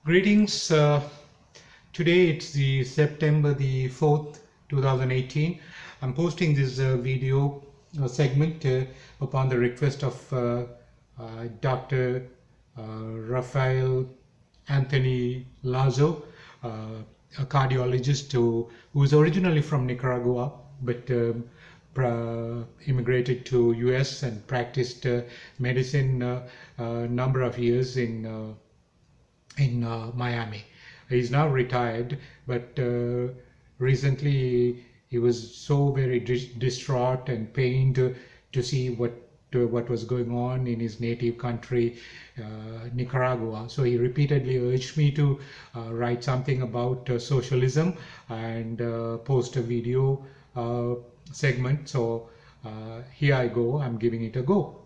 Greetings. Today it's the September the 4th, 2018. I'm posting this video segment upon the request of Dr. Rafael Anthony Lazo, a cardiologist who is originally from Nicaragua, but immigrated to US and practiced medicine a number of years in Miami. He's now retired, but recently he was so very distraught and pained to see what was going on in his native country, Nicaragua. So he repeatedly urged me to write something about socialism and post a video segment. So here I go. I'm giving it a go.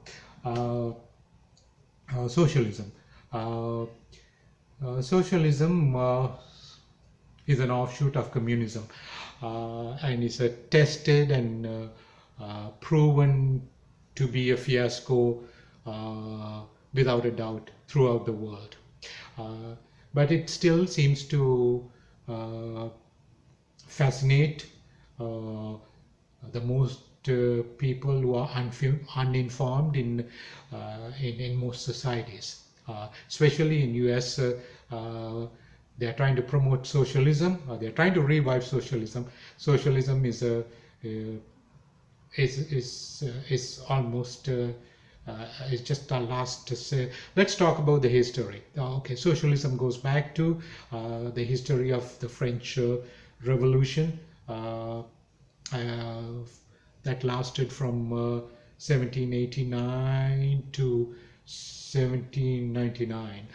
Socialism. Socialism is an offshoot of communism and is a tested and proven to be a fiasco without a doubt throughout the world. But it still seems to fascinate the most people who are uninformed in most societies. Especially in US, they are trying to promote socialism. They are trying to revive socialism. Socialism is almost it's just our last. Let's talk about the history. Okay, socialism goes back to the history of the French Revolution that lasted from 1789 to 1799,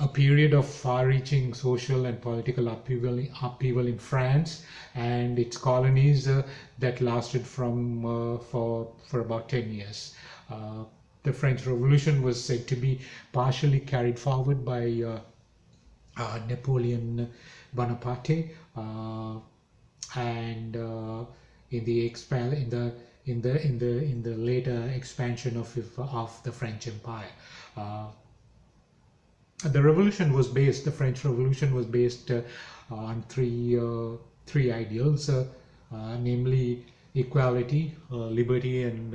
a period of far-reaching social and political upheaval in France and its colonies that lasted for about 10 years. The French Revolution was said to be partially carried forward by Napoleon Bonaparte, and in the later expansion of the French Empire. The French Revolution was based on three ideals, namely equality, liberty, and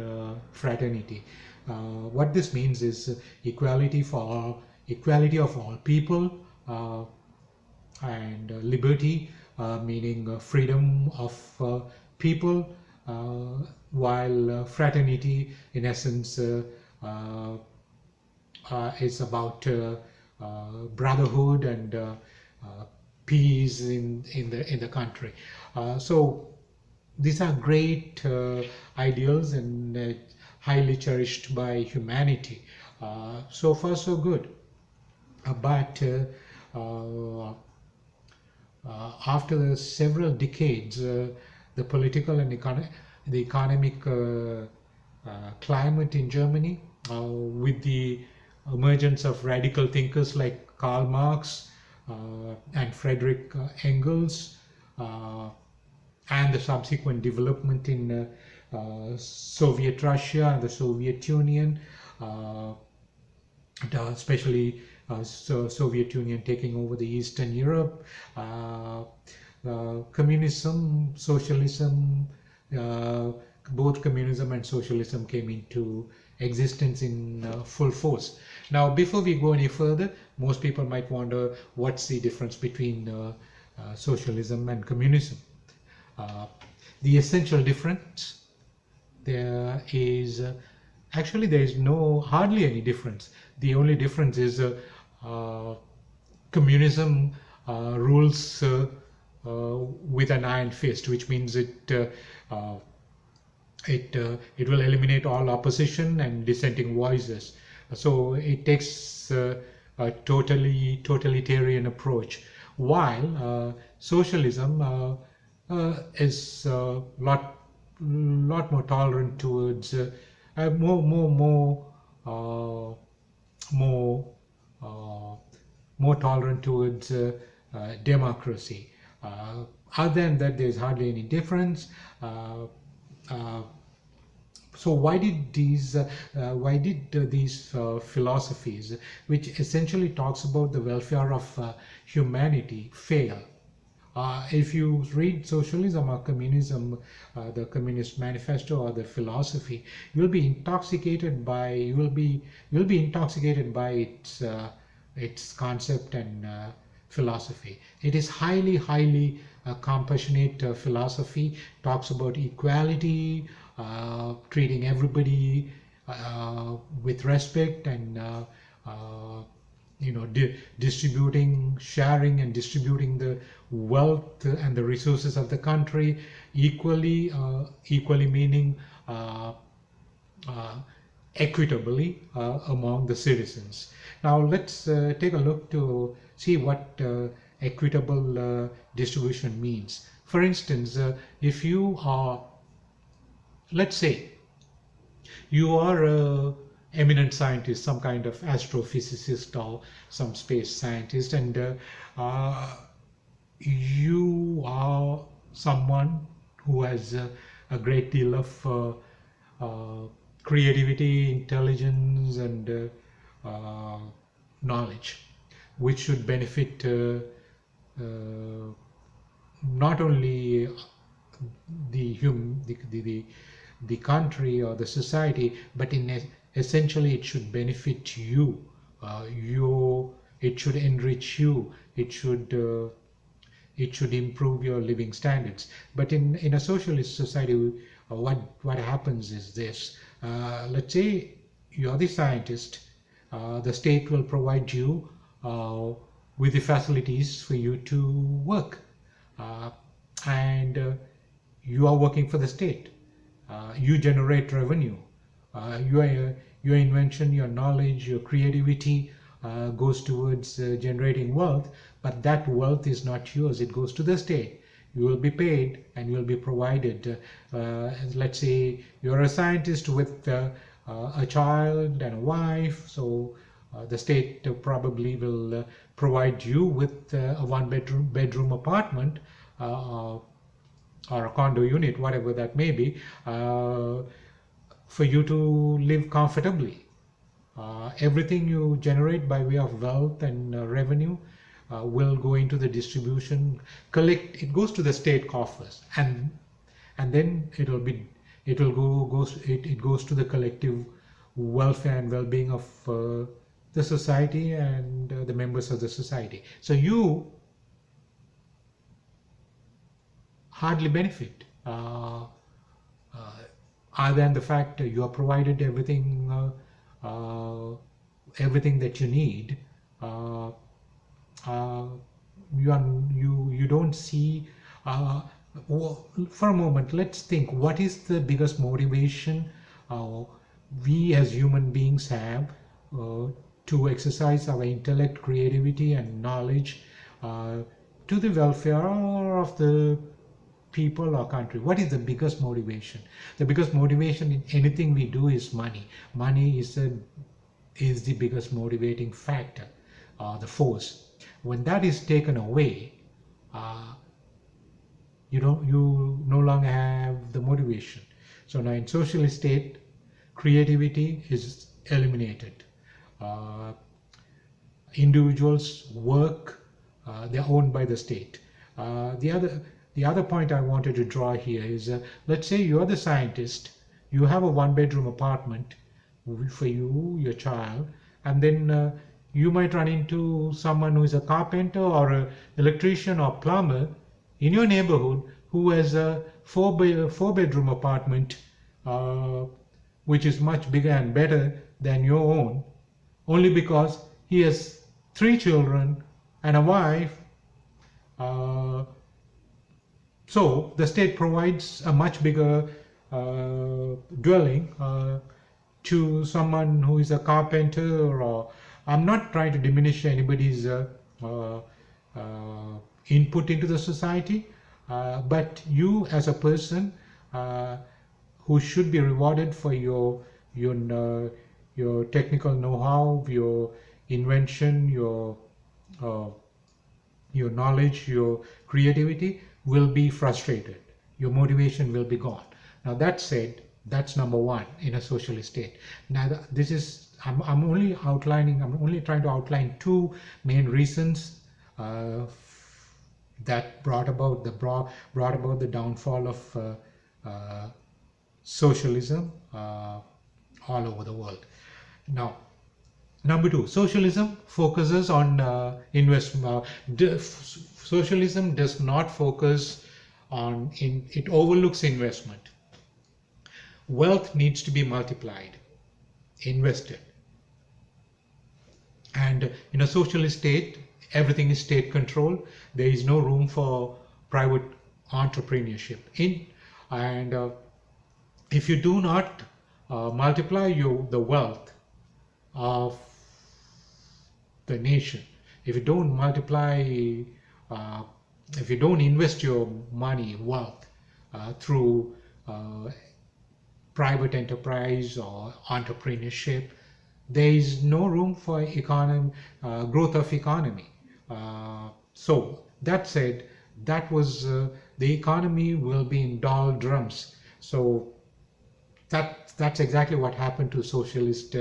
fraternity. What this means is equality of all people, and liberty, meaning freedom of people, while fraternity, in essence, is about brotherhood and peace in the country. So these are great ideals and highly cherished by humanity. So far, so good. But after several decades, the political and the economic climate in Germany, with the emergence of radical thinkers like Karl Marx and Friedrich Engels, and the subsequent development in Soviet Russia and the Soviet Union, especially Soviet Union taking over the Eastern Europe, communism, socialism, both communism and socialism came into existence in full force. Now, before we go any further, most people might wonder what's the difference between socialism and communism. The essential difference there is actually there is hardly any difference. The only difference is communism rules with an iron fist, which means it will eliminate all opposition and dissenting voices. So it takes a totalitarian approach, while socialism is a lot more tolerant towards more tolerant towards democracy. Other than that, there's hardly any difference. So why did these philosophies, which essentially talks about the welfare of humanity, fail? If you read socialism or communism, the Communist Manifesto or the philosophy, you'll be intoxicated by its concept and philosophy. It is highly compassionate philosophy. Talks about equality, treating everybody with respect, and sharing and distributing the wealth and the resources of the country equally meaning uh, equitably among the citizens. Now let's take a look to see what equitable distribution means. For instance, if you are, let's say, you are a eminent scientist, some kind of astrophysicist or some space scientist, and you are someone who has a great deal of creativity, intelligence, and knowledge, which should benefit not only the country or the society, but essentially it should benefit you. It should enrich you. It should improve your living standards. But in a socialist society, what happens is this. Let's say you're the scientist. The state will provide you with the facilities for you to work, and you are working for the state. You generate revenue. Your invention, your knowledge, your creativity goes towards generating wealth, but that wealth is not yours. It goes to the state. You will be paid and you will be provided. Let's say you're a scientist with a child and a wife, so the state probably will provide you with a one bedroom apartment, or a condo unit, whatever that may be, for you to live comfortably. Everything you generate by way of wealth and revenue will go into the distribution. It goes to the state coffers, and then it goes to the collective welfare and well-being of the society and the members of the society. So you hardly benefit, other than the fact you are provided everything that you need. You don't see. For a moment, let's think. What is the biggest motivation we as human beings have to exercise our intellect, creativity, and knowledge to the welfare of the people or country? What is the biggest motivation? The biggest motivation in anything we do is money. Money is the biggest motivating factor, the force. When that is taken away, you no longer have the motivation. So now in socialist state, creativity is eliminated. Individuals work, they're owned by the state. The other point I wanted to draw here is, let's say you're the scientist, you have a one-bedroom apartment for you, your child, and then you might run into someone who is a carpenter or an electrician or plumber in your neighborhood who has a four-bedroom apartment, which is much bigger and better than your own, only because he has 3 children and a wife. So the state provides a much bigger dwelling to someone who is a carpenter. Or I'm not trying to diminish anybody's input into the society, but you as a person who should be rewarded for your technical know-how, your invention, your knowledge, your creativity, will be frustrated. Your motivation will be gone. Now that said, That's number one in a socialist state. Now, this is I'm only outlining. I'm only trying to outline two main reasons uh, that brought about the downfall of socialism all over the world. Now, number two, socialism focuses on investment. Socialism does not focus on it overlooks investment. Wealth needs to be multiplied, invested. And in a socialist state, everything is state controlled. There is no room for private entrepreneurship. And if you do not multiply the wealth of the nation, if you don't multiply, uh, if you don't invest your money, wealth, through private enterprise or entrepreneurship, there is no room for growth of economy. So that said, the economy will be in doldrums. So that's exactly what happened to socialist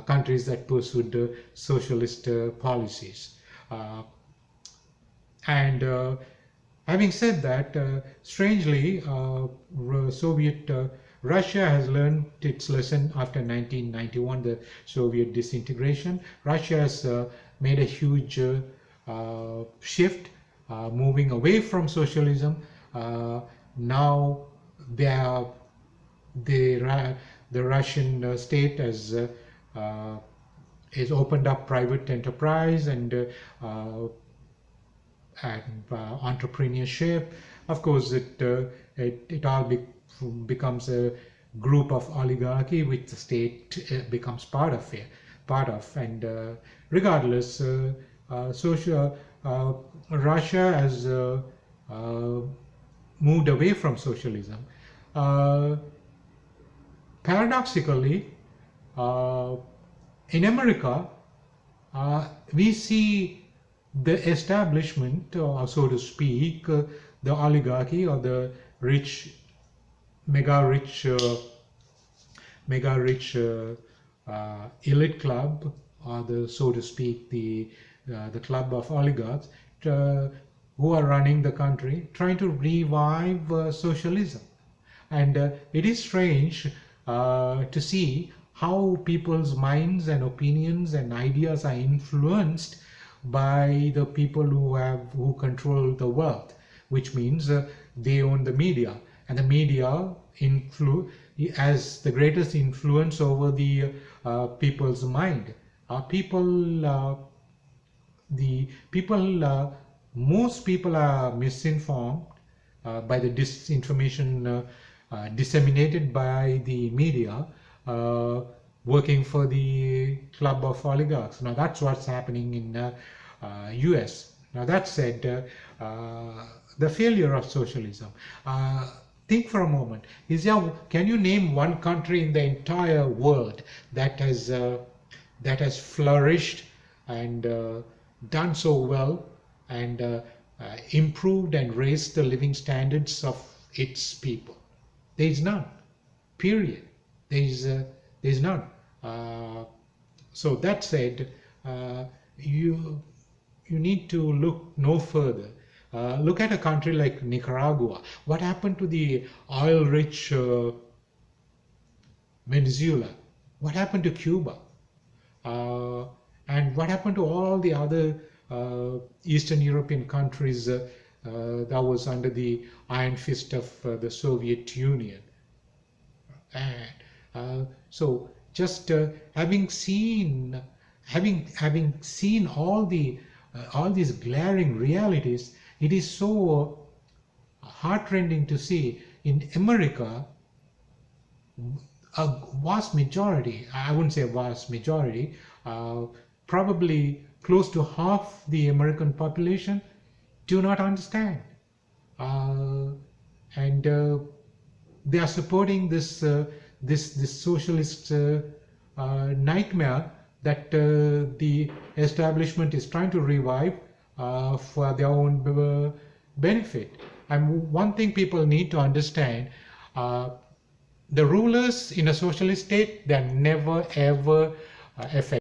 countries that pursued socialist policies. And having said that, strangely, Soviet Russia has learned its lesson after 1991, the Soviet disintegration. Russia has made a huge shift, moving away from socialism. Now they are, the Russian state has opened up private enterprise and entrepreneurship. Of course, it all becomes a group of oligarchy which the state becomes part of. And regardless, Russia has moved away from socialism. Paradoxically, in America, we see the establishment, or so to speak, the oligarchy or the mega rich elite club, or the, so to speak, the club of oligarchs who are running the country, trying to revive socialism. And it is strange to see how people's minds and opinions and ideas are influenced by the people who control the wealth, which means they own the media, and the media has the greatest influence over the people's mind. Most people are misinformed by the disinformation disseminated by the media, working for the club of oligarchs. Now that's what's happening in US. Now that said, the failure of socialism. Think for a moment. Can you name one country in the entire world that has flourished and done so well and improved and raised the living standards of its people? There is none. Period. There is none. So that said, you need to look no further. Look at a country like Nicaragua. What happened to the oil-rich Venezuela? What happened to Cuba? And what happened to all the other Eastern European countries that was under the iron fist of the Soviet Union? And so just having seen all these glaring realities, it is so heartrending to see in America a vast majority, I wouldn't say a vast majority, probably close to half the American population do not understand. And they are supporting this socialist nightmare that the establishment is trying to revive for their own benefit. And one thing people need to understand, the rulers in a socialist state, they are never ever affected.